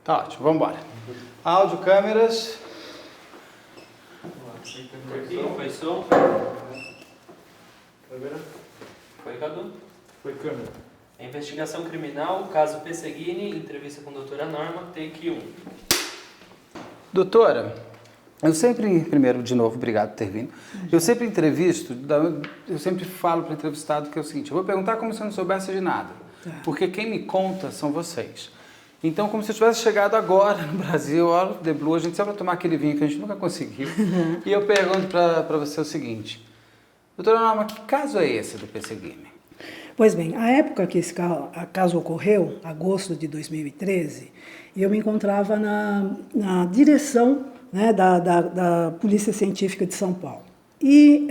Tá ótimo, vamos embora. Áudio, câmeras. Foi som? Foi, Cadu? Foi câmera. Investigação criminal, caso Pesseguini, entrevista com a doutora Norma, take 1. Doutora, eu sempre, primeiro, de novo, obrigado por ter vindo. Eu sempre entrevisto, eu sempre falo para o entrevistado que é o seguinte, eu vou perguntar como se eu não soubesse de nada, porque quem me conta são vocês. Então, como se eu tivesse chegado agora no Brasil, all of the blue, a gente sempre vai tomar aquele vinho que a gente nunca conseguiu. E eu pergunto para você o seguinte, doutora Norma, que caso é esse do Pesseguini? Pois bem, a época que esse caso ocorreu, agosto de 2013, eu me encontrava na direção, né, da Polícia Científica de São Paulo. E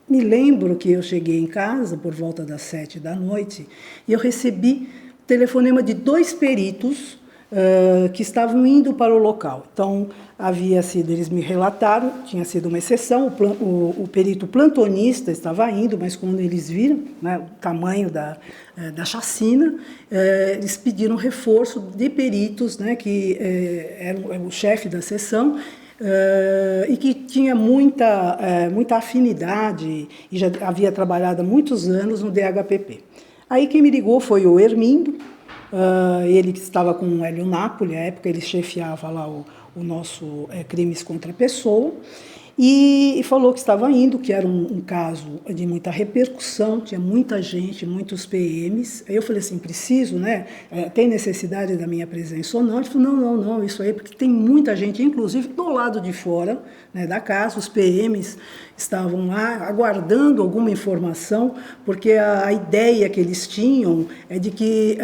me lembro que eu cheguei em casa por volta das 7 da noite e eu recebi telefonema de 2 peritos que estavam indo para o local. Então, eles me relataram, tinha sido uma exceção, o perito plantonista estava indo, mas quando eles viram, né, o tamanho da chacina, eles pediram reforço de peritos, né, que eram o chefe da seção, e que tinha muita afinidade e já havia trabalhado há muitos anos no DHPP. Aí quem me ligou foi o Hermindo, ele que estava com o Hélio Napoli, à época ele chefiava lá o nosso crimes contra a pessoa, e falou que estava indo, que era um caso de muita repercussão, tinha muita gente, muitos PMs. Aí eu falei assim, preciso, né? Tem necessidade da minha presença ou não? Ele falou, não, isso aí, porque tem muita gente, inclusive do lado de fora, né, da casa, os PMs estavam lá aguardando alguma informação, porque a ideia que eles tinham é de que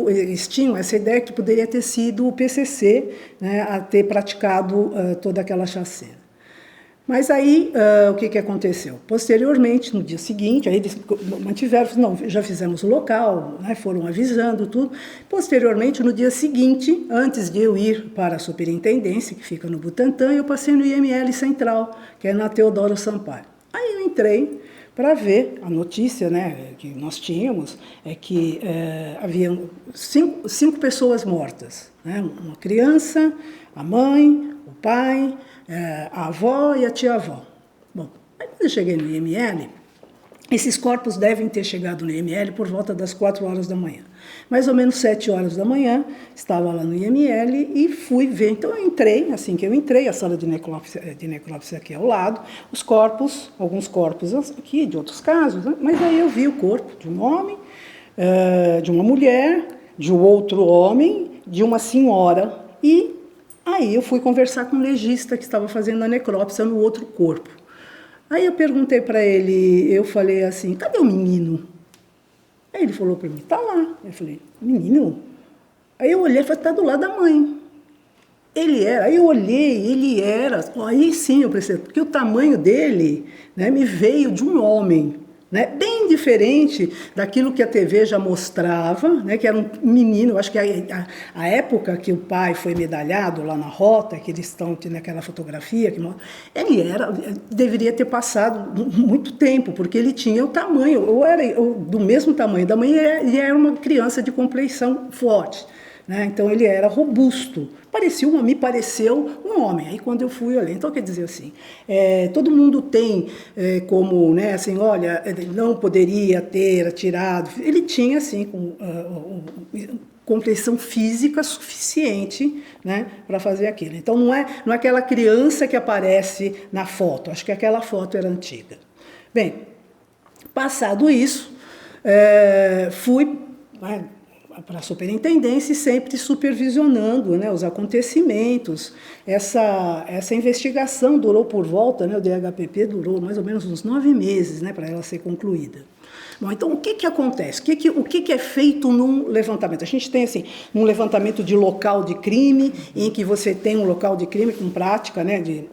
eles tinham essa ideia que poderia ter sido o PCC, né, a ter praticado toda aquela chacina. Mas aí, o que aconteceu? Posteriormente, no dia seguinte, aí eles mantiveram, não, já fizemos o local, né, foram avisando tudo. Posteriormente, no dia seguinte, antes de eu ir para a superintendência, que fica no Butantã, eu passei no IML Central, que é na Teodoro Sampaio. Aí eu entrei para ver a notícia, né, que nós tínhamos, é que havia cinco pessoas mortas, né, uma criança, a mãe, o pai, a avó e a tia-avó. Bom, aí quando eu cheguei no IML, esses corpos devem ter chegado no IML por volta das 4 horas da manhã. Mais ou menos 7 horas da manhã, estava lá no IML e fui ver. Então eu entrei, assim que eu entrei, a sala de necrópsia aqui ao lado, os corpos, alguns corpos aqui, de outros casos, né? Mas aí eu vi o corpo de um homem, de uma mulher, de um outro homem, de uma senhora. E aí eu fui conversar com o legista que estava fazendo a necrópsia no outro corpo. Aí eu perguntei para ele, eu falei assim, cadê o menino? Aí ele falou para mim, tá lá. Eu falei, menino? Aí eu olhei e falei, tá do lado da mãe. Aí eu olhei, ele era, aí sim eu percebi, porque o tamanho dele, né, me veio de um homem, né, bem diferente daquilo que a TV já mostrava, né, que era um menino. Eu acho que a época que o pai foi medalhado lá na Rota, que eles estão naquela fotografia, deveria ter passado muito tempo, porque ele tinha o tamanho, do mesmo tamanho da mãe, e era uma criança de compleição forte. Né? Então ele era robusto, me pareceu um homem. Aí quando eu fui olhar, então quer dizer assim, todo mundo tem como, né, assim, olha, não poderia ter atirado. Ele tinha assim compleição física suficiente, né, para fazer aquilo. Então não é aquela criança que aparece na foto. Acho que aquela foto era antiga. Bem, passado isso, fui para a superintendência e sempre supervisionando, né, os acontecimentos. Essa investigação durou por volta, né, o DHPP durou mais ou menos uns 9 meses, né, para ela ser concluída. Bom, então o que acontece? O que é feito num levantamento? A gente tem assim, um levantamento de local de crime, em que você tem um local de crime com prática, né, de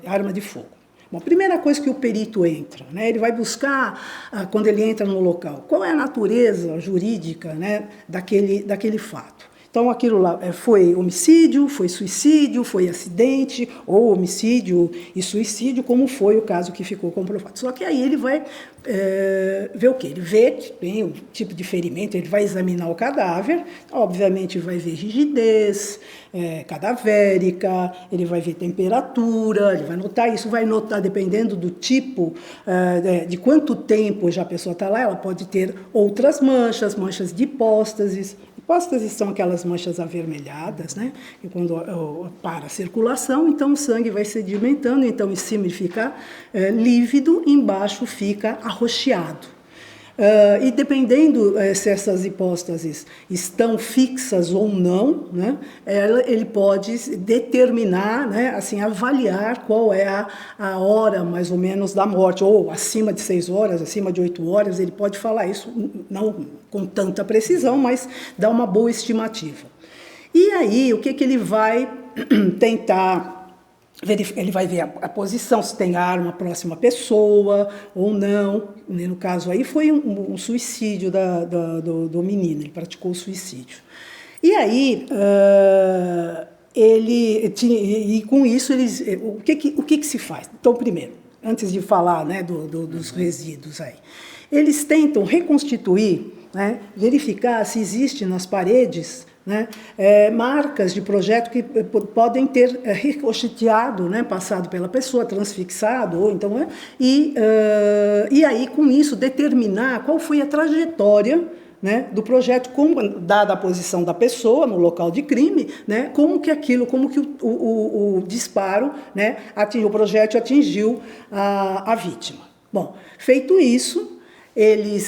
arma de fogo. Bom, a primeira coisa que o perito entra, né, ele vai buscar, quando ele entra no local, qual é a natureza jurídica, né, daquele fato. Então, aquilo lá foi homicídio, foi suicídio, foi acidente, ou homicídio e suicídio, como foi o caso que ficou comprovado. Só que aí ele vai ver o quê? Ele vê que tem o tipo de ferimento, ele vai examinar o cadáver, obviamente vai ver rigidez cadavérica, ele vai ver temperatura, ele vai notar isso, vai notar, dependendo do tipo, de quanto tempo já a pessoa está lá, ela pode ter outras manchas, manchas de hipóstases. Hipóstases são aquelas manchas avermelhadas, né? E quando para a circulação, então o sangue vai sedimentando, então em cima ele fica lívido, embaixo fica arroxeado. E dependendo se essas hipóstases estão fixas ou não, né, ele pode determinar, né, assim, avaliar qual é a hora mais ou menos da morte, ou acima de 6 horas, acima de 8 horas, ele pode falar isso, não com tanta precisão, mas dá uma boa estimativa. E aí, o que ele vai tentar? Ele vai ver a posição, se tem arma próxima à pessoa ou não. No caso aí foi um suicídio do menino, ele praticou o suicídio. E aí, e com isso, o que se faz? Então, primeiro, antes de falar, né, dos resíduos aí, eles tentam reconstituir, né, verificar se existe nas paredes, né, marcas de projeto que podem ter ricocheteado, né, passado pela pessoa, transfixado, ou então, e aí com isso determinar qual foi a trajetória, né, do projeto, dada a posição da pessoa no local de crime, né, como que o disparo, né, o projétil atingiu a vítima. Bom, feito isso,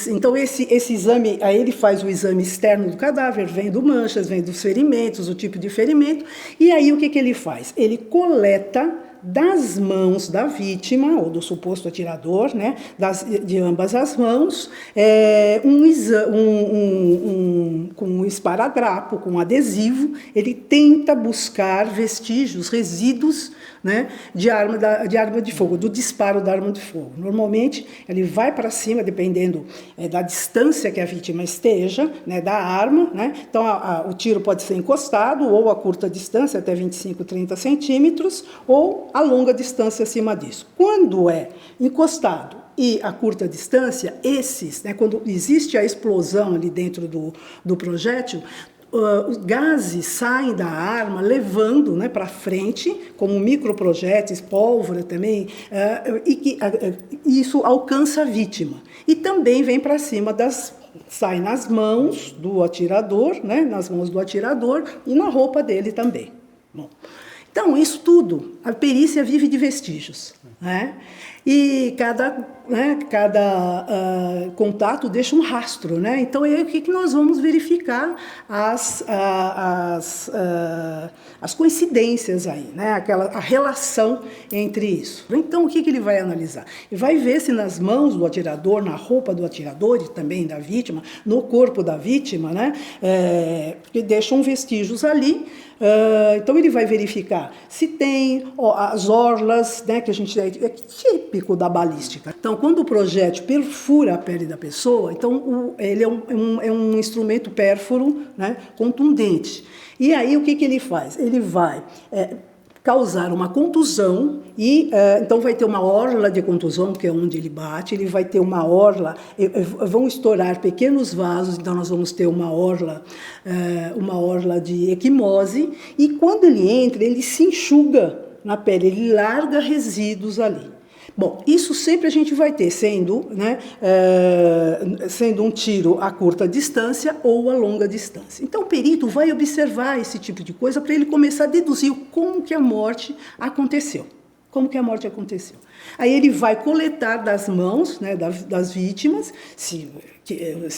então esse exame, aí ele faz o exame externo do cadáver, vendo manchas, vendo os ferimentos, o tipo de ferimento, e aí o que ele faz? Ele coleta das mãos da vítima, ou do suposto atirador, né, de ambas as mãos, com um esparadrapo, com um adesivo, ele tenta buscar vestígios, resíduos, né, de arma de fogo, do disparo da arma de fogo. Normalmente, ele vai para cima, dependendo da distância que a vítima esteja, né, da arma, né? Então, o tiro pode ser encostado, ou a curta distância, até 25, 30 centímetros, ou a longa distância acima disso. Quando é encostado e a curta distância, né, quando existe a explosão ali dentro do projétil, os gases saem da arma, levando, né, para frente, como microprojéteis, pólvora também, e isso alcança a vítima. E também vem para cima sai nas mãos do atirador, né, nas mãos do atirador e na roupa dele também. Bom, então, isso tudo, a perícia vive de vestígios, né? E cada contato deixa um rastro, né? Então, aí o que nós vamos verificar? As coincidências aí, né? A relação entre isso. Então, o que ele vai analisar? Ele vai ver se nas mãos do atirador, na roupa do atirador e também da vítima, no corpo da vítima, né? Porque deixam vestígios ali. Então, ele vai verificar se tem as orlas, né, que a gente é típico da balística. Então, quando o projétil perfura a pele da pessoa, então ele é um instrumento pérfuro, né, contundente. E aí, o que ele faz? Ele vai causar uma contusão e então vai ter uma orla de contusão, que é onde ele bate, ele vai ter uma orla, vão estourar pequenos vasos, então nós vamos ter uma orla de equimose, e quando ele entra, ele se enxuga na pele, ele larga resíduos ali. Bom, isso sempre a gente vai ter, sendo um tiro a curta distância ou a longa distância. Então, o perito vai observar esse tipo de coisa para ele começar a deduzir como que a morte aconteceu. Como que a morte aconteceu. Aí ele vai coletar das mãos, né, das vítimas, se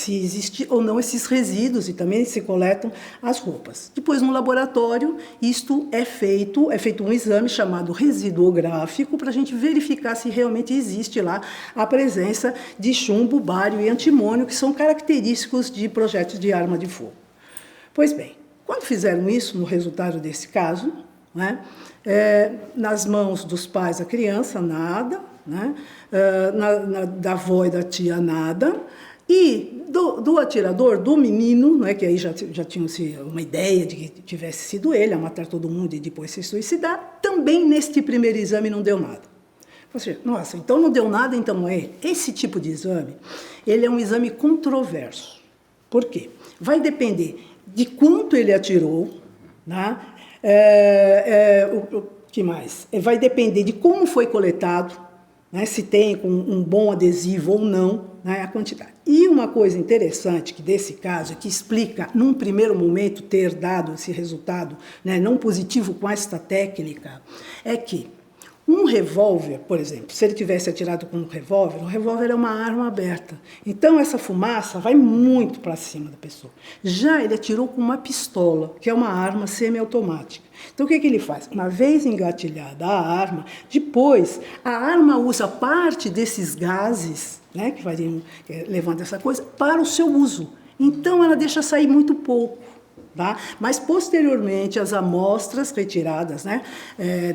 existe ou não esses resíduos, e também se coletam as roupas. Depois, no laboratório, isto é feito um exame chamado residuográfico, para a gente verificar se realmente existe lá a presença de chumbo, bário e antimônio, que são característicos de projéteis de arma de fogo. Pois bem, quando fizeram isso, no resultado desse caso, né, nas mãos dos pais da criança, nada, né, da avó e da tia, nada, E do atirador, do menino, né, que aí já tinha uma ideia de que tivesse sido ele, a matar todo mundo e depois se suicidar, também neste primeiro exame não deu nada. Você, nossa, então não deu nada, então não é. Esse tipo de exame, ele é um exame controverso. Por quê? Vai depender de quanto ele atirou, né? O que mais? Vai depender de como foi coletado, né? Se tem um bom adesivo ou não, né? A quantidade. E uma coisa interessante que desse caso, que explica, num primeiro momento, ter dado esse resultado, né, não positivo com esta técnica, é que um revólver, por exemplo, se ele tivesse atirado com um revólver, o revólver é uma arma aberta. Então, essa fumaça vai muito para cima da pessoa. Já ele atirou com uma pistola, que é uma arma semiautomática. Então, o que ele faz? Uma vez engatilhada a arma, depois a arma usa parte desses gases, né, que variam, levando essa coisa, para o seu uso. Então, ela deixa sair muito pouco. Tá? Mas, posteriormente, as amostras retiradas, né,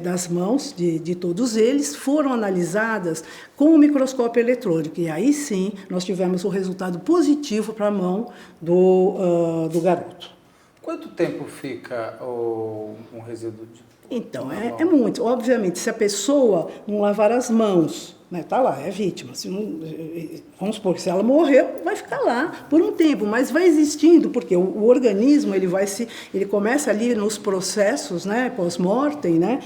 das mãos de todos eles foram analisadas com o microscópio eletrônico. E aí sim, nós tivemos o resultado positivo para a mão do garoto. Quanto tempo fica um resíduo de... Então, é muito. Obviamente, se a pessoa não lavar as mãos, né, tá lá, é vítima. Se não, vamos supor que se ela morreu, vai ficar lá por um tempo, mas vai existindo, porque o organismo ele começa ali nos processos, né, pós-mortem, né,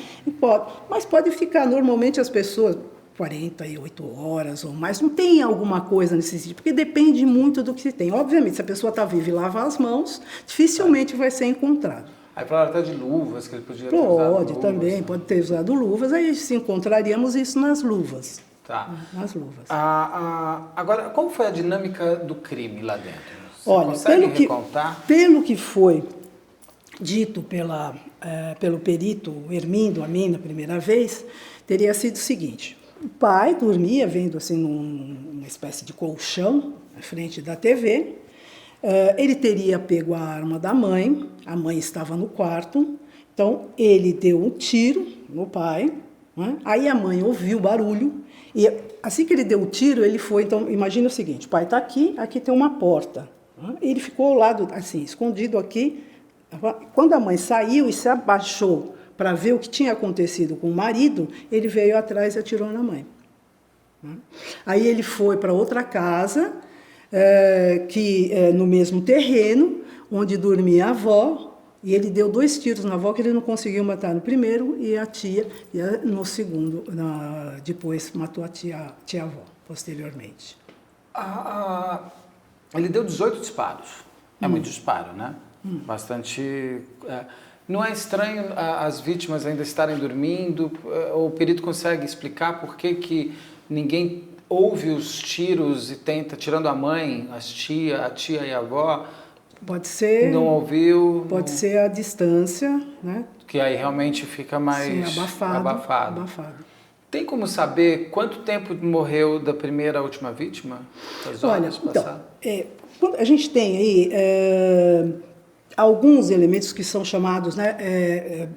mas pode ficar, normalmente as pessoas, 48 horas ou mais, não tem alguma coisa nesse sentido, porque depende muito do que se tem. Obviamente, se a pessoa está viva e lava as mãos, dificilmente vai ser encontrado. Aí falaram até de luvas, que ele podia ter usado luvas. Também, pode ter usado luvas, aí se encontraríamos isso nas luvas. Tá. Nas luvas. Agora, como foi a dinâmica do crime lá dentro? Você Olha, consegue recontar? Pelo que foi dito pelo perito Hermindo a mim na primeira vez, teria sido o seguinte: o pai dormia vendo assim numa espécie de colchão na frente da TV. Ele teria pego a arma da mãe, a mãe estava no quarto, então ele deu um tiro no pai, né? Aí a mãe ouviu o barulho, e assim que ele deu o tiro, ele foi, então imagina o seguinte: o pai está aqui, aqui tem uma porta, né? Ele ficou ao lado, assim, escondido aqui. Quando a mãe saiu e se abaixou para ver o que tinha acontecido com o marido, ele veio atrás e atirou na mãe. Aí ele foi para outra casa, no mesmo terreno, onde dormia a avó, e ele deu 2 tiros na avó, que ele não conseguiu matar no primeiro, e a tia, no segundo, depois matou a tia-avó, posteriormente. Ele deu 18 disparos. É muito disparo, né? Bastante... Não é estranho as vítimas ainda estarem dormindo? O perito consegue explicar por que ninguém ouve os tiros e tenta, tirando a mãe, a tia e a avó? Pode ser. Não ouviu? Pode ser a distância, né? Que aí realmente fica mais Sim, abafado. Tem como saber quanto tempo morreu da primeira à última vítima? Olha, então, a gente tem aí alguns elementos que são chamados, né,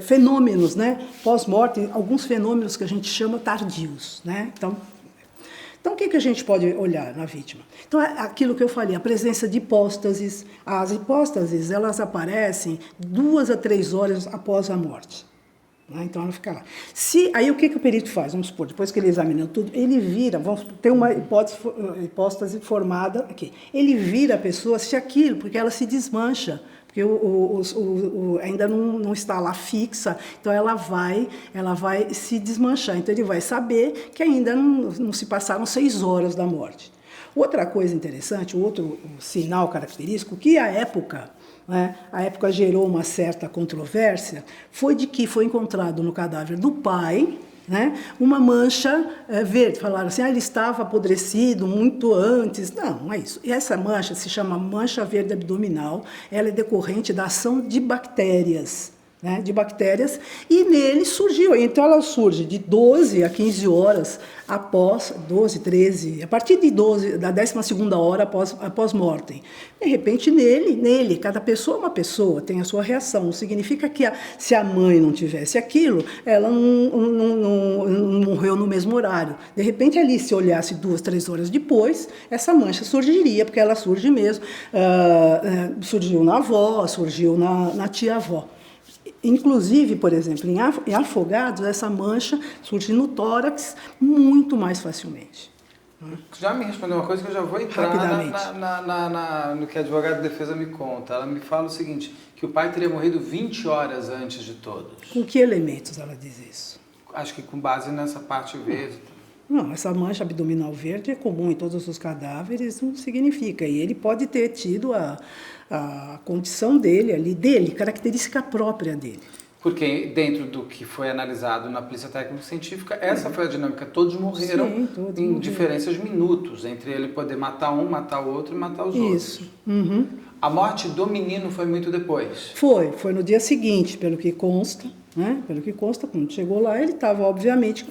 fenômenos, né, pós-morte, alguns fenômenos que a gente chama tardios, né? Então, o que a gente pode olhar na vítima? Então, aquilo que eu falei, a presença de hipóstases. As hipóstases, elas aparecem 2 a 3 horas após a morte. Né? Então, ela fica lá. Aí, o que o perito faz? Vamos supor, depois que ele examina tudo, ele vira, vamos ter uma hipóstase formada aqui. Ele vira a pessoa se aquilo, porque ela se desmancha. Porque ainda não está lá fixa, então ela vai se desmanchar. Então ele vai saber que ainda não se passaram 6 horas da morte. Outra coisa interessante, outro sinal característico, que a época gerou uma certa controvérsia, foi de que foi encontrado no cadáver do pai, né, uma mancha verde. Falaram assim, ele estava apodrecido muito antes. Não é isso. E essa mancha se chama mancha verde abdominal. Ela é decorrente da ação de bactérias, né, de bactérias, e nele surgiu. Então ela surge de 12 a 15 horas após, 12, 13, a partir de 12, da 12ª hora após mortem. De repente nele, cada pessoa é uma pessoa, tem a sua reação. Não significa que se a mãe não tivesse aquilo, ela não morreu no mesmo horário. De repente ali, se olhasse 2, 3 horas depois, essa mancha surgiria, porque ela surge mesmo. Surgiu na avó, surgiu na tia-avó. Inclusive, por exemplo, em afogados, essa mancha surge no tórax muito mais facilmente. Já me respondeu uma coisa que eu já vou entrar no que a advogada de defesa me conta. Ela me fala o seguinte, que o pai teria morrido 20 horas antes de todos. Com que elementos ela diz isso? Acho que com base nessa parte verde. Não, essa mancha abdominal verde é comum em todos os cadáveres, não significa. E ele pode ter tido a condição dele, característica própria dele. Porque dentro do que foi analisado na polícia técnico-científica, essa foi a dinâmica. Todos morreram. Sim, todos em morreram. Diferenças minutos, entre ele poder matar um, matar o outro e matar os outros. Isso. Uhum. A morte do menino foi muito depois. Foi no dia seguinte, pelo que consta. Né? Pelo que consta, quando chegou lá, ele estava, obviamente,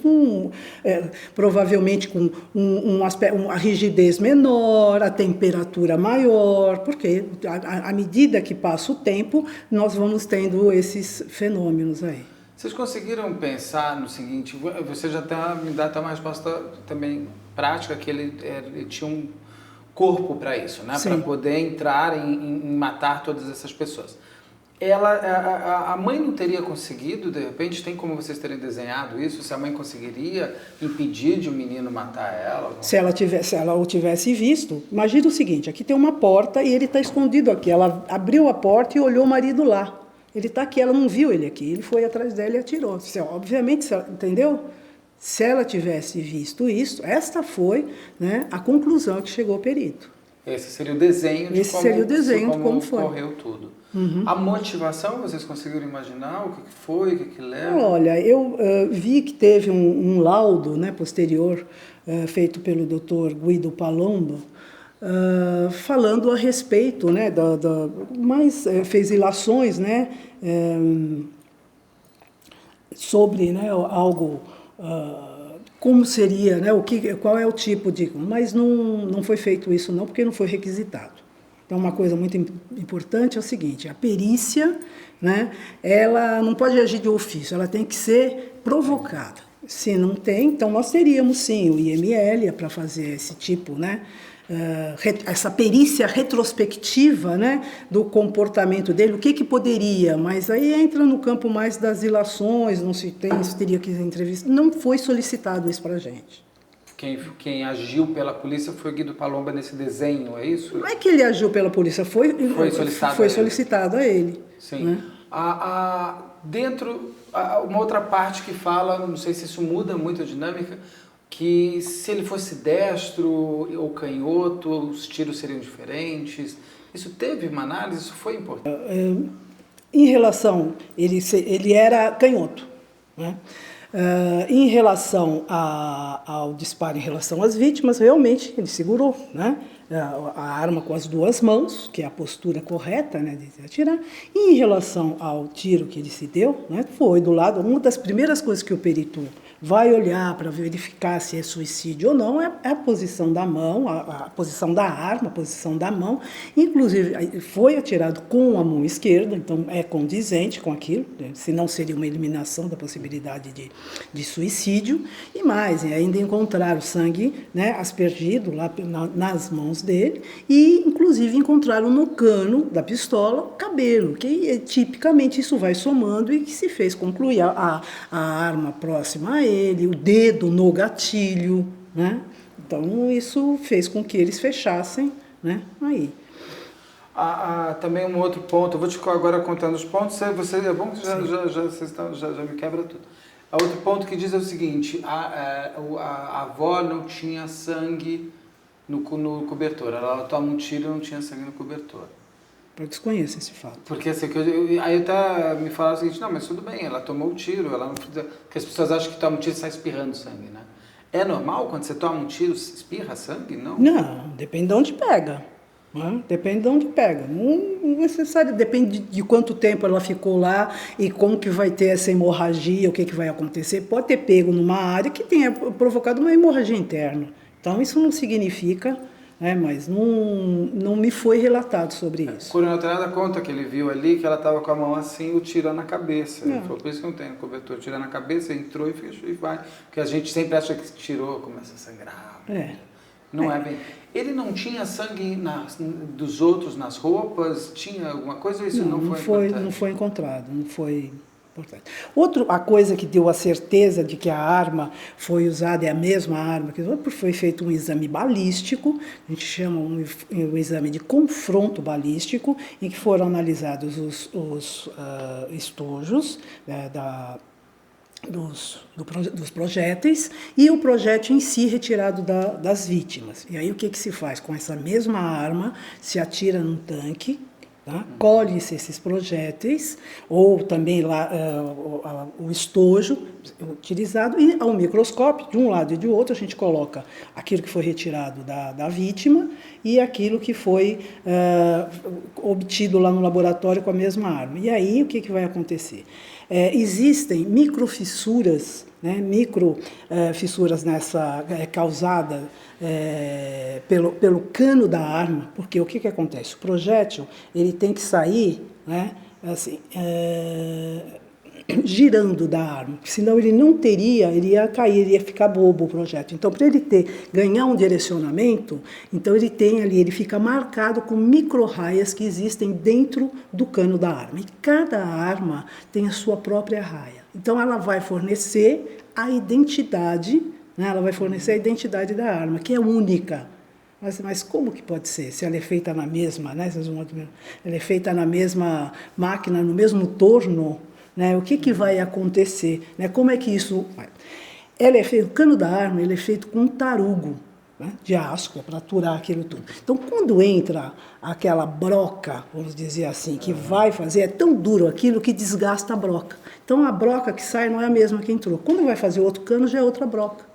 provavelmente com uma rigidez menor, a temperatura maior, porque à medida que passa o tempo, nós vamos tendo esses fenômenos aí. Vocês conseguiram pensar no seguinte, você já me dá até uma resposta também prática, que ele tinha um corpo para isso, né? Para poder entrar em matar todas essas pessoas. A mãe não teria conseguido, de repente, tem como vocês terem desenhado isso, se a mãe conseguiria impedir de um menino matar ela? Se ela o tivesse visto, imagina o seguinte, aqui tem uma porta e ele está escondido aqui, ela abriu a porta e olhou o marido lá, ele está aqui, ela não viu ele aqui, ele foi atrás dela e atirou. Obviamente, entendeu? Se ela tivesse visto isso, esta foi, né, a conclusão que chegou o perito. Esse seria o desenho de como foi. Ocorreu tudo. Uhum. A motivação, vocês conseguiram imaginar o que foi, o que leva? Olha, eu vi que teve um laudo, né, posterior, feito pelo Dr. Guido Palombo, falando a respeito, né, mas fez ilações, né, sobre, né, algo, como seria, né, qual é o tipo de... Mas não foi feito isso não, porque não foi requisitado. Então, uma coisa muito importante é o seguinte, a perícia, né, ela não pode agir de ofício, ela tem que ser provocada. Se não tem, então nós teríamos sim o IML para fazer esse tipo, né, essa perícia retrospectiva, né, do comportamento dele, o que poderia, mas aí entra no campo mais das ilações, não se tem, isso teria que ser entrevista, não foi solicitado isso para a gente. Quem agiu pela polícia foi o Guido Palombo nesse desenho, é isso? Não é que ele agiu pela polícia, foi solicitado a ele. Sim. Né? Uma outra parte que fala, não sei se isso muda muito a dinâmica, que se ele fosse destro ou canhoto, os tiros seriam diferentes. Isso teve uma análise? Isso foi importante? Em relação, ele era canhoto, né? Em relação ao disparo em relação às vítimas, realmente ele segurou, né, a arma com as duas mãos, que é a postura correta, né, de atirar. E em relação ao tiro que ele se deu, né, foi do lado, uma das primeiras coisas que o perito vai olhar para verificar se é suicídio ou não é a posição da mão, a posição da arma, a posição da mão. Inclusive, foi atirado com a mão esquerda, então é condizente com aquilo, senão seria uma eliminação da possibilidade de suicídio. E mais, ainda encontraram sangue, né, aspergido lá nas mãos dele e, inclusive, encontraram no cano da pistola cabelo, que tipicamente isso vai somando e que se fez concluir a arma próxima a ele, o dedo no gatilho, né? Então isso fez com que eles fechassem, né, aí. Também um outro ponto, eu vou te ficar agora contando os pontos, é bom que já me quebra tudo. Outro ponto que diz é o seguinte, a avó não tinha sangue no cobertor, ela toma um tiro e não tinha sangue no cobertor. Eu desconheço esse fato. Porque assim, aí me falaram o seguinte, não, mas tudo bem, ela tomou o tiro, porque as pessoas acham que toma um tiro e sai espirrando sangue, né? É normal quando você toma um tiro, espirra sangue, não? Não, depende de onde pega. Né? Depende de onde pega. Não necessário, depende de quanto tempo ela ficou lá e como que vai ter essa hemorragia, o que vai acontecer. Pode ter pego numa área que tenha provocado uma hemorragia interna. Então, isso não significa, né, mas não me foi relatado sobre isso. O coronel Tenada conta que ele viu ali que ela estava com a mão assim, o tiro na cabeça. Ele falou, por isso que eu não tenho cobertor. Tiro na cabeça, entrou e fechou e vai. Porque a gente sempre acha que tirou, começa a sangrar. Não é bem... Ele não tinha sangue dos outros nas roupas? Tinha alguma coisa ou isso não foi importante? Não foi encontrado, não foi importante. A coisa que deu a certeza de que a arma foi usada, é a mesma arma que foi feito um exame balístico, a gente chama um exame de confronto balístico, em que foram analisados os estojos dos projéteis e o projétil em si retirado das vítimas. E aí o que se faz? Com essa mesma arma, se atira num tanque, tá? Colhe-se esses projéteis, ou também lá, o estojo utilizado, e ao microscópio, de um lado e de outro, a gente coloca aquilo que foi retirado da vítima e aquilo que foi obtido lá no laboratório com a mesma arma. E aí o que vai acontecer? Existem microfissuras, né, fissuras causadas pelo cano da arma, porque o que acontece? O projétil ele tem que sair, né, assim, girando da arma, senão ele não teria, ele ia cair, ele ia ficar bobo o projétil. Então, para ele ganhar um direcionamento, então ele fica marcado com micro-raias que existem dentro do cano da arma. E cada arma tem a sua própria raia. Então, ela vai fornecer a identidade, né? Ela vai fornecer a identidade da arma, que é única. Mas como que pode ser? Se ela é feita na mesma, né? Ela é feita na mesma máquina, no mesmo torno, né? O que vai acontecer? Né? Como é que isso vai? O cano da arma ele é feito com um tarugo, né, de aço, para aturar aquilo tudo. Então, quando entra aquela broca, vamos dizer assim, que vai fazer, é tão duro aquilo que desgasta a broca. Então, a broca que sai não é a mesma que entrou. Quando vai fazer outro cano, já é outra broca.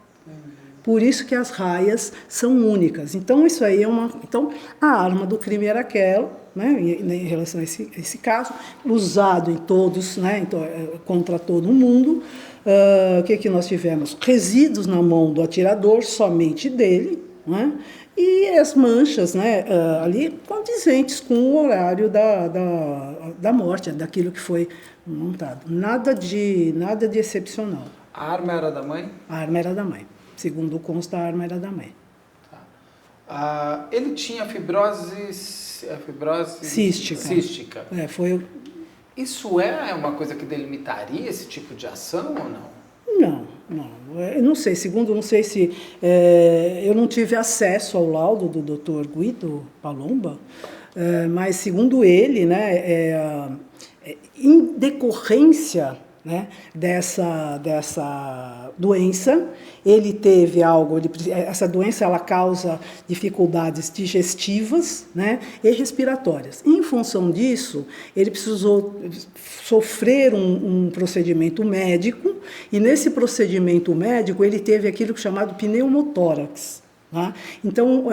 Por isso que as raias são únicas. Então, isso aí Então, a arma do crime era aquela, né, em relação a esse caso, usado em todos, né, então, contra todo mundo. O que nós tivemos? Resíduos na mão do atirador, somente dele, né, e as manchas, né, ali condizentes com o horário da morte, daquilo que foi montado. Nada de excepcional. A arma era da mãe? A arma era da mãe. Segundo consta, a arma era da mãe. Tá. Ele tinha fibrose cística. Isso é uma coisa que delimitaria esse tipo de ação ou não? Não. Eu não sei. Segundo, não sei se... eu não tive acesso ao laudo do Dr. Guido Palomba, mas segundo ele, né, em decorrência, né, dessa doença, ele teve essa doença ela causa dificuldades digestivas, né, e respiratórias. Em função disso, ele precisou sofrer um procedimento médico, e nesse procedimento médico ele teve aquilo que é chamado pneumotórax. Tá? Então,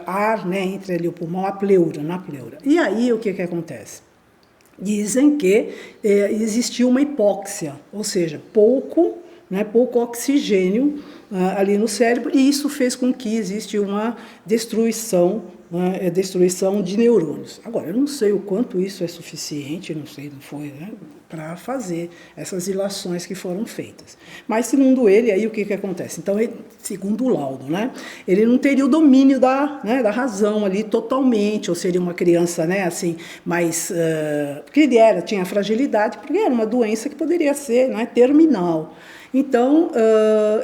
ar, né, entre ali o pulmão, na pleura. E aí, o que acontece? Dizem que existiu uma hipóxia, ou seja, pouco oxigênio ali no cérebro, e isso fez com que existe uma destruição de neurônios. Agora, eu não sei o quanto isso é suficiente, não foi, né, para fazer essas ilações que foram feitas. Mas, segundo ele, aí o que acontece? Então, segundo o laudo, né, ele não teria o domínio da razão ali totalmente, ou seria uma criança, né, assim, mais... porque ele tinha fragilidade, porque era uma doença que poderia ser, né, terminal. Então,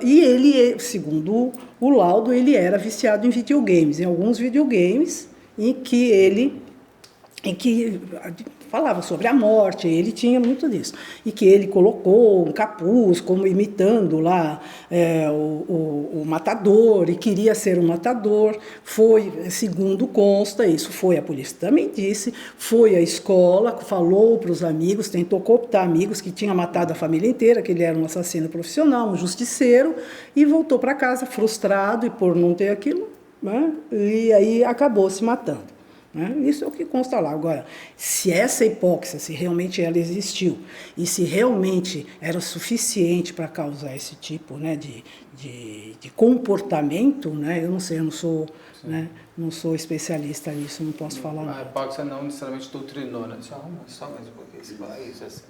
e ele, segundo o laudo, ele era viciado em videogames, em alguns videogames em que falava sobre a morte, ele tinha muito disso. E que ele colocou um capuz, como imitando lá o matador, e queria ser um matador. Foi, segundo consta, a polícia também disse, foi à escola, falou para os amigos, tentou cooptar amigos que tinha matado a família inteira, que ele era um assassino profissional, um justiceiro, e voltou para casa frustrado, e por não ter aquilo, né? E aí acabou se matando. Né? Isso é o que consta lá. Agora, se essa hipóxia, se realmente ela existiu, e se realmente era suficiente para causar esse tipo, né, de comportamento, né, eu não sei, eu não sou, né, não sou especialista nisso, não posso falar A nada. hipóxia não necessariamente doutrinou, né? Só mais um pouquinho, se falar isso assim.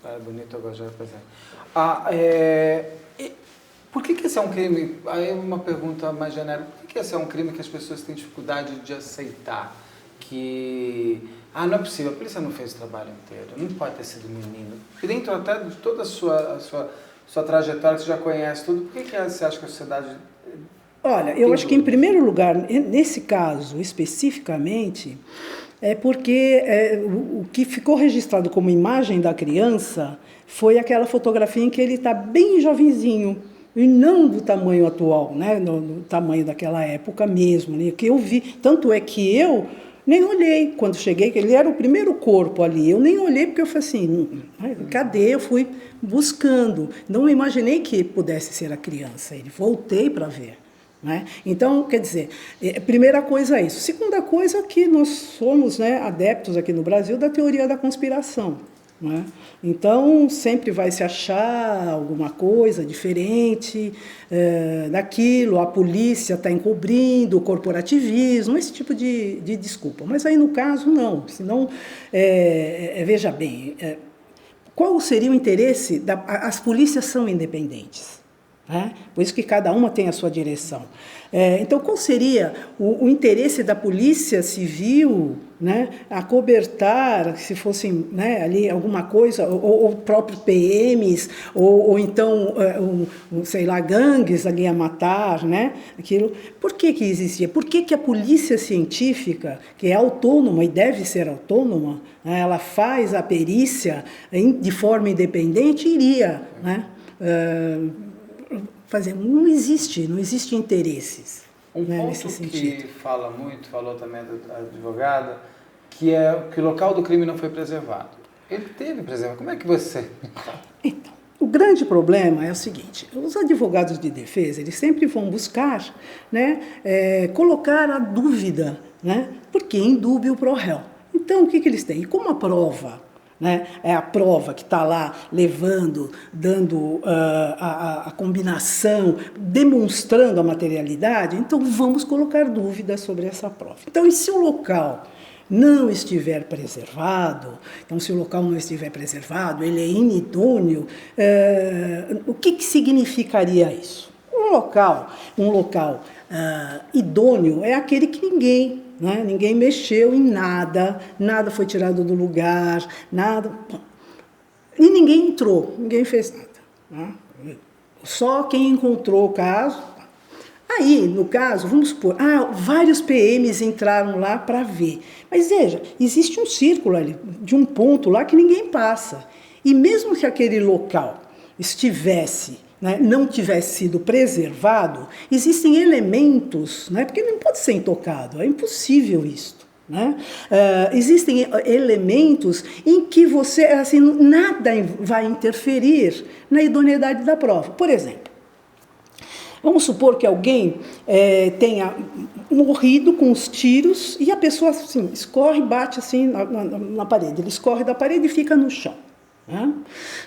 É bonito, agora já por que esse é um crime? Aí uma pergunta mais genérica. Por que esse é um crime que as pessoas têm dificuldade de aceitar? Não é possível, a polícia não fez o trabalho inteiro, não pode ter sido menino. E dentro até de toda a sua trajetória, que você já conhece tudo, por que você acha que a sociedade... Olha, eu acho que, em primeiro lugar, nesse caso especificamente, é porque o que ficou registrado como imagem da criança foi aquela fotografia em que ele está bem jovenzinho, e não do tamanho atual, né? No tamanho daquela época mesmo, né? Que eu vi. Tanto é que eu nem olhei quando cheguei, que ele era o primeiro corpo ali. Eu nem olhei porque eu falei assim, cadê? Eu fui buscando. Não imaginei que pudesse ser a criança. Voltei para ver. Né? Então, quer dizer, primeira coisa é isso. Segunda coisa é que nós somos, né, adeptos aqui no Brasil da teoria da conspiração. Né? Então, sempre vai se achar alguma coisa diferente daquilo, a polícia está encobrindo, o corporativismo, esse tipo de desculpa. Mas aí, no caso, não. Senão, veja bem, qual seria o interesse? As polícias são independentes. Né? Por isso que cada uma tem a sua direção. Então, qual seria o interesse da Polícia Civil, né, acobertar, se fosse, né, ali alguma coisa, ou próprios PMs, ou então, sei lá, gangues ali a matar, né, aquilo. Por que existia? Por que a Polícia Científica, que é autônoma e deve ser autônoma, né, ela faz a perícia de forma independente, iria, né, fazer. Não existe interesses. Um né, ponto nesse sentido. que falou também a advogada, que é que o local do crime não foi preservado. Ele teve preservado. Como é que você... Então, o grande problema é o seguinte, os advogados de defesa, eles sempre vão buscar, né, colocar a dúvida, né, porque indúbio pro réu. Então, o que eles têm? E como a prova, né, é a prova que está lá levando, dando a combinação, demonstrando a materialidade, então vamos colocar dúvidas sobre essa prova. Então, e se o local não estiver preservado, então se o local não estiver preservado, ele é inidôneo, o que significaria isso? Um local idôneo é aquele que ninguém mexeu em nada, nada foi tirado do lugar, nada. E ninguém entrou, ninguém fez nada. Né? Só quem encontrou o caso. Aí, no caso, vamos supor, vários PMs entraram lá para ver. Mas veja, existe um círculo ali, de um ponto lá que ninguém passa. E mesmo que aquele local estivesse, né, não tivesse sido preservado, existem elementos, né, porque não pode ser intocado, é impossível isso. Né? Existem elementos em que você, assim, nada vai interferir na idoneidade da prova. Por exemplo, vamos supor que alguém tenha morrido com os tiros e a pessoa assim, escorre e bate assim na parede. Ele escorre da parede e fica no chão. Né?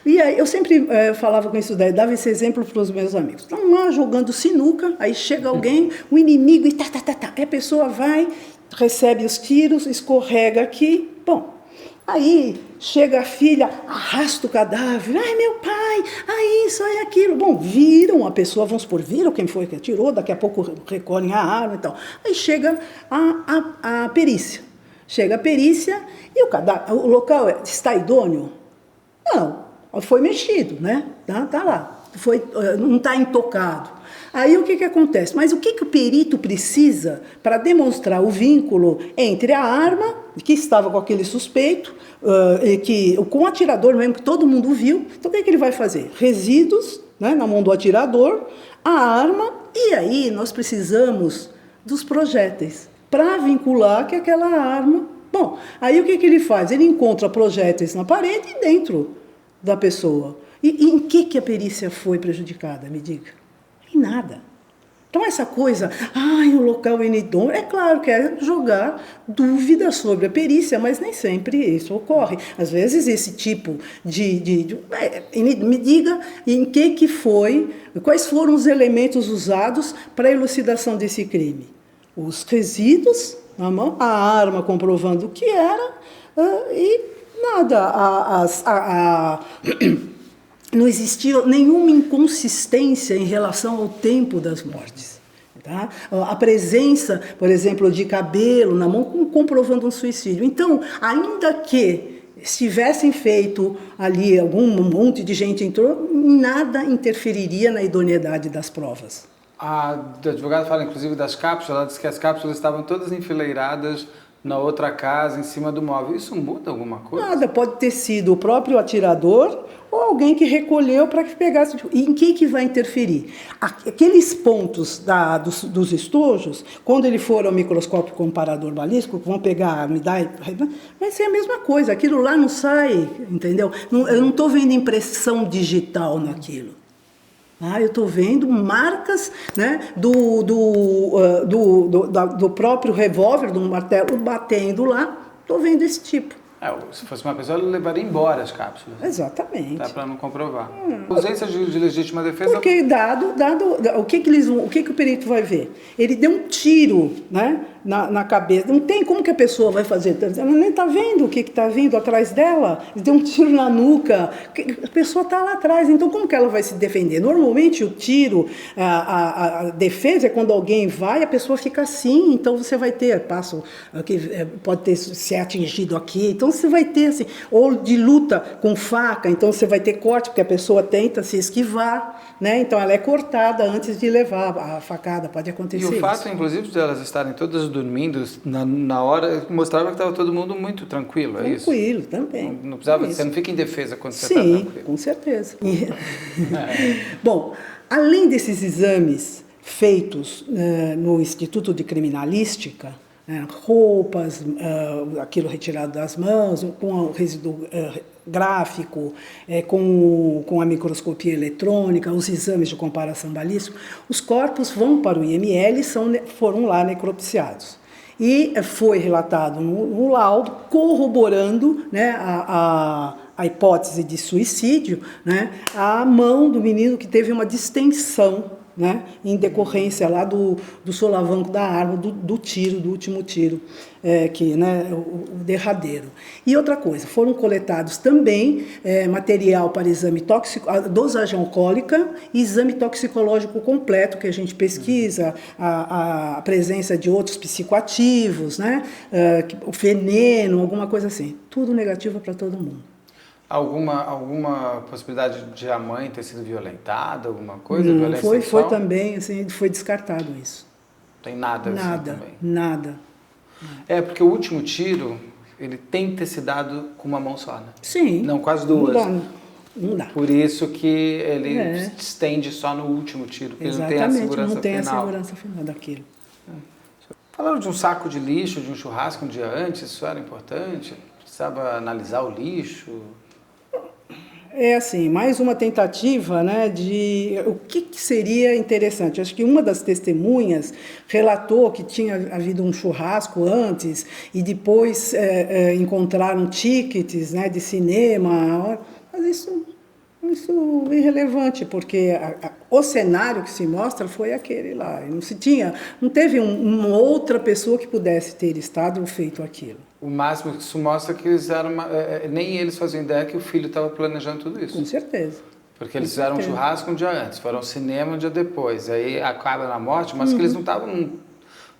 E aí, eu sempre falava com isso daí, dava esse exemplo para os meus amigos. Estão lá jogando sinuca, aí chega alguém, o inimigo, e aí a pessoa vai, recebe os tiros, escorrega aqui, bom, aí chega a filha, arrasta o cadáver, ai meu pai, ai isso, ai aquilo, bom, viram a pessoa, vamos supor, viram quem foi que atirou, daqui a pouco recolhem a arma e tal, aí chega a perícia, e o local está idôneo? Não, foi mexido, né? Tá lá, não está intocado. Aí o que acontece? Mas o que o perito precisa para demonstrar o vínculo entre a arma, que estava com aquele suspeito, com o atirador mesmo, que todo mundo viu, então o que ele vai fazer? Resíduos, né, na mão do atirador, a arma, e aí nós precisamos dos projéteis para vincular que aquela arma... Bom, aí o que ele faz? Ele encontra projéteis na parede e dentro da pessoa. E em que a perícia foi prejudicada, me diga? Em nada. Então essa coisa, o local inidôneo, é claro que é jogar dúvidas sobre a perícia, mas nem sempre isso ocorre. Às vezes esse tipo me diga em que foi, quais foram os elementos usados para a elucidação desse crime. Os resíduos na mão, a arma comprovando o que era, e nada, não existia nenhuma inconsistência em relação ao tempo das mortes. Tá? A presença, por exemplo, de cabelo na mão, comprovando um suicídio. Então, ainda que estivessem feito ali, algum monte de gente entrou, nada interferiria na idoneidade das provas. A advogada fala, inclusive, das cápsulas. Ela diz que as cápsulas estavam todas enfileiradas na outra casa, em cima do móvel. Isso muda alguma coisa? Nada, pode ter sido o próprio atirador ou alguém que recolheu para que pegasse. E em que vai interferir? Aqueles pontos dos estojos, quando ele for ao microscópio comparador balístico, vão pegar a umidade, vai ser a mesma coisa. Aquilo lá não sai, entendeu? Eu não estou vendo impressão digital naquilo. Eu estou vendo marcas, né, do próprio revólver, do martelo batendo lá, estou vendo esse tipo. Se fosse uma pessoa, ela levaria embora as cápsulas. Exatamente. Dá para não comprovar. Ausência de legítima defesa... Porque o que o perito vai ver? Ele deu um tiro, né, na cabeça. Não tem como que a pessoa vai fazer. Ela nem está vendo o que está vindo atrás dela. Ele deu um tiro na nuca. A pessoa está lá atrás. Então, como que ela vai se defender? Normalmente, o tiro, a defesa é quando alguém vai, a pessoa fica assim. Então, você vai ter, pode ter se atingido aqui. Então, você vai ter, assim, ou de luta com faca. Então, você vai ter corte, porque a pessoa tenta se esquivar, né? Então, ela é cortada antes de levar a facada. Pode acontecer isso. E o fato, inclusive, de elas estarem todas dormindo na hora, mostrava que estava todo mundo muito tranquilo, é isso? Tranquilo, também. Não precisava, você não fica em defesa quando você está tranquilo. tranquilo. Sim, com certeza. Bom, além desses exames feitos no Instituto de Criminalística, roupas, aquilo retirado das mãos, com o resíduo gráfico, com a microscopia eletrônica, os exames de comparação balística, os corpos vão para o IML e foram lá necropsiados. E foi relatado no laudo, corroborando, né, a hipótese de suicídio, né, a mão do menino que teve uma distensão, né, em decorrência lá do solavanco da arma, do tiro, do último tiro, né, o derradeiro. E outra coisa, foram coletados também material para exame tóxico, dosagem alcoólica e exame toxicológico completo, que a gente pesquisa, a presença de outros psicoativos, né, o veneno, alguma coisa assim. Tudo negativo para todo mundo. Alguma possibilidade de a mãe ter sido violentada, alguma coisa? Não, violência sexual? Foi também, assim, foi descartado isso. Não tem nada assim também? Nada. Porque o último tiro, ele tem que ter se dado com uma mão só, né? Sim. Não com as duas. Não dá. Por isso que ele se estende só no último tiro, porque Exatamente, não tem a segurança final daquilo. Falaram de um saco de lixo, de um churrasco um dia antes, isso era importante? Precisava analisar o lixo? Assim, mais uma tentativa, né, de o que seria interessante. Acho que uma das testemunhas relatou que tinha havido um churrasco antes e depois encontraram tickets, né, de cinema, mas isso é irrelevante, porque o cenário que se mostra foi aquele lá. Não teve uma outra pessoa que pudesse ter estado ou feito aquilo. O máximo que isso mostra que eles eram nem eles faziam ideia que o filho estava planejando tudo isso. Com certeza. Porque eles fizeram um churrasco um dia antes, foram ao cinema um dia depois, aí acaba na morte, mas que eles não estavam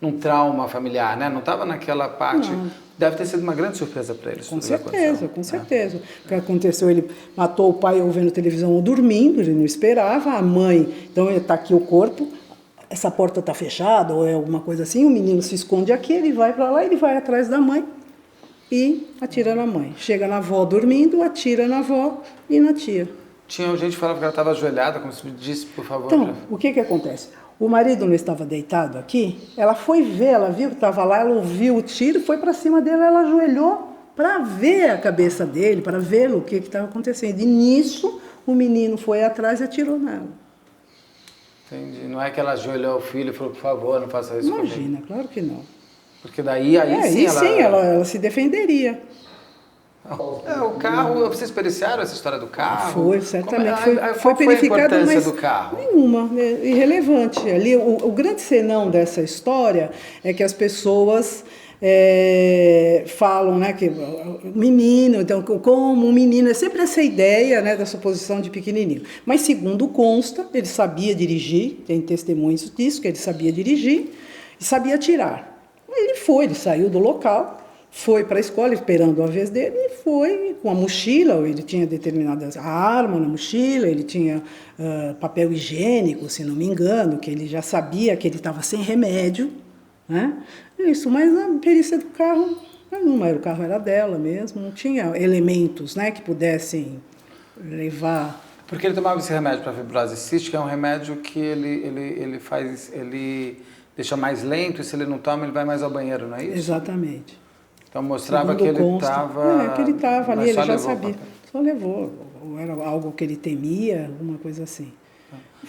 num trauma familiar, né? Não estava naquela parte. Não. Deve ter sido uma grande surpresa para eles. Com certeza. O que aconteceu, ele matou o pai ou vendo televisão ou dormindo, ele não esperava, a mãe, então está aqui o corpo, essa porta está fechada ou é alguma coisa assim, o menino se esconde aqui, ele vai para lá, ele vai atrás da mãe e atira na mãe. Chega na avó dormindo, atira na avó e na tia. Tinha gente que falava que ela estava ajoelhada, como se me disse, por favor. Então, o que acontece? O marido não estava deitado aqui, ela foi ver, ela viu que estava lá, ela ouviu o tiro, foi para cima dele, ela ajoelhou para ver a cabeça dele, para ver o que estava acontecendo. E nisso, o menino foi atrás e atirou nela. Entendi. Não é que ela ajoelhou o filho e falou, por favor, não faça isso comigo. Imagina, claro que não. Porque daí, aí sim, ela se defenderia. O carro, vocês periciaram essa história do carro? Foi, certamente. Foi verificado, a importância mas do carro? nenhuma, irrelevante. Ali, o grande senão dessa história é que as pessoas falam, né, que o menino, então, como um menino, é sempre essa ideia, né, da suposição de pequenininho. Mas, segundo consta, ele sabia dirigir, tem testemunhos disso, que ele sabia dirigir e sabia atirar. Ele saiu do local, foi para a escola esperando a vez dele e foi com a mochila, ele tinha determinadas armas na mochila, ele tinha papel higiênico, se não me engano, que ele já sabia que ele estava sem remédio, né? Isso, mas a perícia do carro, não era, o carro era dela mesmo, não tinha elementos, né, que pudessem levar... Porque ele tomava esse remédio para fibrose cística, é um remédio que ele deixa mais lento e se ele não toma ele vai mais ao banheiro, não é isso? Exatamente. Então mostrava que ele estava ali, ele já sabia. Só levou. Ou era algo que ele temia, alguma coisa assim.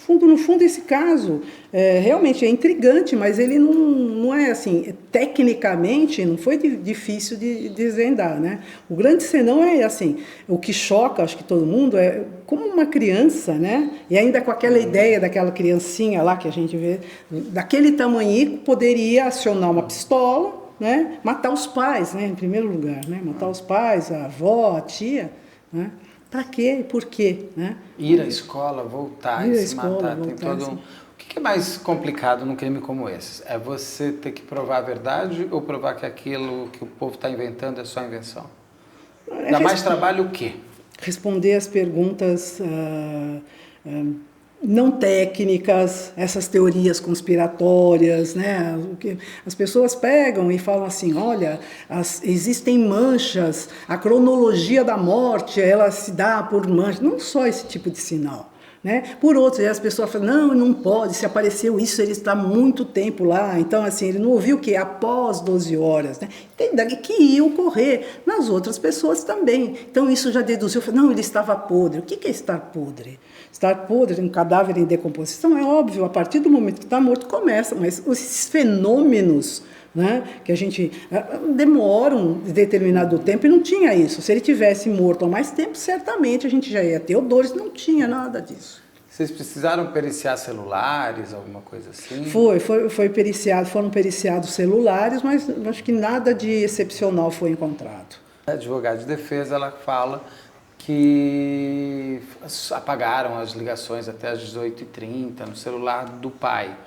No fundo, esse caso realmente é intrigante, mas ele não é assim, tecnicamente não foi difícil de desvendar, né? O grande senão é assim, o que choca, acho que todo mundo, é como uma criança, né? E ainda com aquela ideia daquela criancinha lá que a gente vê, daquele tamanhico, poderia acionar uma pistola, né? Matar os pais, né? Em primeiro lugar, né? Matar os pais, a avó, a tia, né? Para quê? Por quê? Né? Ir à escola, voltar e se matar. Tem todo O que é mais complicado num crime como esse? É você ter que provar a verdade ou provar que aquilo que o povo está inventando é só invenção? Dá mais trabalho o quê? Responder as perguntas não técnicas, essas teorias conspiratórias, né? As pessoas pegam e falam assim, olha, existem manchas, a cronologia da morte, ela se dá por manchas, não só esse tipo de sinal, né? Por outros, as pessoas falam, não pode, se apareceu isso, ele está muito tempo lá, então assim, ele não ouviu que após 12 horas, né? Que ia ocorrer nas outras pessoas também, então isso já deduziu, não, ele estava podre. O que é estar podre? Estar podre, um cadáver em decomposição, é óbvio, a partir do momento que está morto começa, mas esses fenômenos, né, que a gente demoram um determinado tempo e não tinha isso. Se ele tivesse morto há mais tempo, certamente a gente já ia ter odores, não tinha nada disso. Vocês precisaram periciar celulares, alguma coisa assim? Foi periciado, foram periciados celulares, mas acho que nada de excepcional foi encontrado. A advogada de defesa, ela fala que apagaram as ligações até às 18h30 no celular do pai.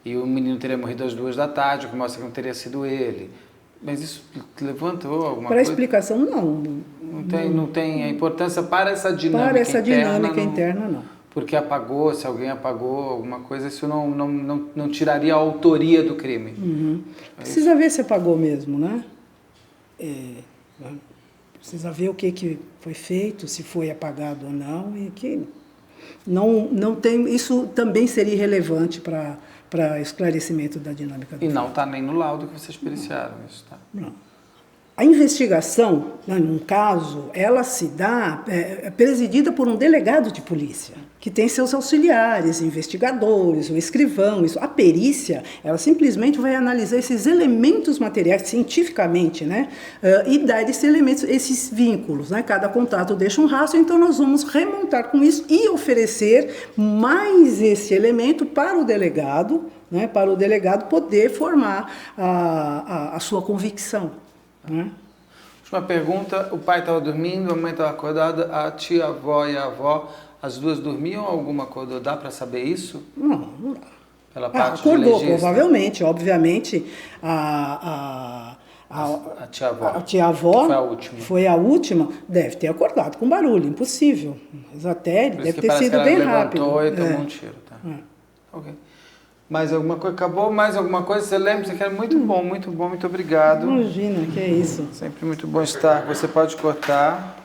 E o menino teria morrido às 2 da tarde, o que mostra que não teria sido ele. Mas isso levantou alguma coisa? Para a explicação, não. Não tem a importância para essa dinâmica interna. Para essa dinâmica interna, não. Porque apagou, se alguém apagou alguma coisa, isso não tiraria a autoria do crime. Uhum. Precisa ver se apagou mesmo, né? Precisa ver o que foi feito, se foi apagado ou não, e que não tem, isso também seria relevante para esclarecimento da dinâmica do E não está nem no laudo que vocês periciaram isso, tá? Não. A investigação, num caso, ela se dá presidida por um delegado de polícia, que tem seus auxiliares, investigadores, o escrivão. A perícia, ela simplesmente vai analisar esses elementos materiais cientificamente, né? E dar esses elementos, esses vínculos, né? Cada contato deixa um rastro, então nós vamos remontar com isso e oferecer mais esse elemento para o delegado, né? Para o delegado poder formar a sua convicção. Última pergunta, o pai estava dormindo, a mãe estava acordada, a tia-avó e a avó, as duas dormiam? Alguma acordou? Dá para saber isso? Não dá. Pela parte acordou, de legista? Provavelmente, obviamente, a tia-avó, foi a última, deve ter acordado com barulho, impossível. Mas até deve ter sido bem rápido. Levantou e tomou um tiro, tá? Ok. Mais alguma coisa? Acabou? Mais alguma coisa? Você lembra? Você quer? Muito bom, muito obrigado. Imagina, que é isso. Sempre muito bom estar. Você pode cortar.